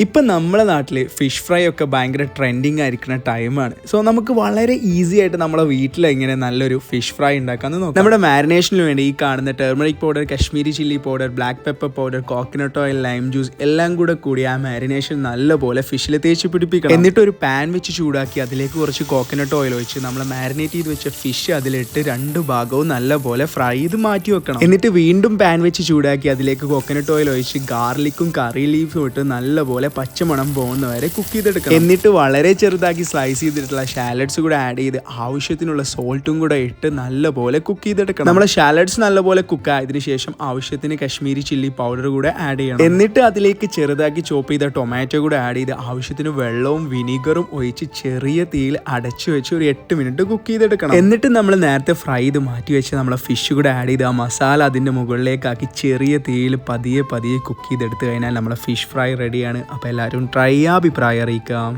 ഇപ്പം നമ്മളെ നാട്ടിൽ ഫിഷ് ഫ്രൈ ഒക്കെ ഭയങ്കര ട്രെൻഡിങ് ആയിരിക്കുന്ന ടൈമാണ്. സോ നമുക്ക് വളരെ ഈസി ആയിട്ട് നമ്മളെ വീട്ടിൽ എങ്ങനെ നല്ലൊരു ഫിഷ് ഫ്രൈ ഉണ്ടാക്കാമെന്ന് നോക്കാം. നമ്മുടെ മാരിനേഷന് വേണ്ടി ഈ കാണുന്ന turmeric powder, Kashmiri chilli powder, black pepper powder, coconut oil, lime juice എല്ലാം കൂടി ആ മാരിനേഷൻ നല്ലപോലെ ഫിഷിൽ തേച്ച് പിടിപ്പിക്കണം. എന്നിട്ട് ഒരു പാൻ വെച്ച് ചൂടാക്കി അതിലേക്ക് കുറച്ച് കോക്കനട്ട് ഓയിൽ ഒഴിച്ച് നമ്മൾ മാരിനേറ്റ് ചെയ്ത് വെച്ച ഫിഷ് അതിലിട്ട് രണ്ട് ഭാഗവും നല്ലപോലെ ഫ്രൈ ചെയ്ത് മാറ്റി വെക്കണം. എന്നിട്ട് വീണ്ടും പാൻ വെച്ച് ചൂടാക്കി അതിലേക്ക് കോക്കനട്ട് ഓയിൽ ഒഴിച്ച് ഗാർലിക്കും കറി ലീഫും ഇട്ട് നല്ലപോലെ പച്ചമണം പോകുന്നവരെ കുക്ക് ചെയ്തെടുക്കണം. എന്നിട്ട് വളരെ ചെറുതാക്കി സ്ലൈസ് ചെയ്തിട്ടുള്ള ഷാലഡ്സ് കൂടെ ആഡ് ചെയ്ത് ആവശ്യത്തിനുള്ള സോൾട്ടും കൂടെ ഇട്ട് നല്ലപോലെ കുക്ക് ചെയ്തെടുക്കണം. നമ്മളെ ഷാലഡ്സ് നല്ലപോലെ കുക്ക് ആയതിനു ശേഷം ആവശ്യത്തിന് കശ്മീരി ചില്ലി പൗഡർ കൂടെ ആഡ് ചെയ്യണം. എന്നിട്ട് അതിലേക്ക് ചെറുതാക്കി ചോപ്പ് ചെയ്ത ടൊമാറ്റോ കൂടെ ആഡ് ചെയ്ത് ആവശ്യത്തിന് വെള്ളവും വിനീഗറും ഒഴിച്ച് ചെറിയ തീയിൽ അടച്ചു വെച്ച് ഒരു 8 മിനിറ്റ് കുക്ക് ചെയ്തെടുക്കണം. എന്നിട്ട് നമ്മൾ നേരത്തെ ഫ്രൈ ചെയ്ത് മാറ്റി വെച്ച് നമ്മളെ ഫിഷ് കൂടെ ആഡ് ചെയ്ത് ആ മസാല അതിൻ്റെ മുകളിലേക്കാക്കി ചെറിയ തീയിൽ പതിയെ കുക്ക് ചെയ്തെടുത്ത് കഴിഞ്ഞാൽ നമ്മളെ ഫിഷ് ഫ്രൈ റെഡിയാണ്. അപ്പോൾ എല്ലാവരും ട്രൈ അഭിപ്രായം അറിയിക്കാം.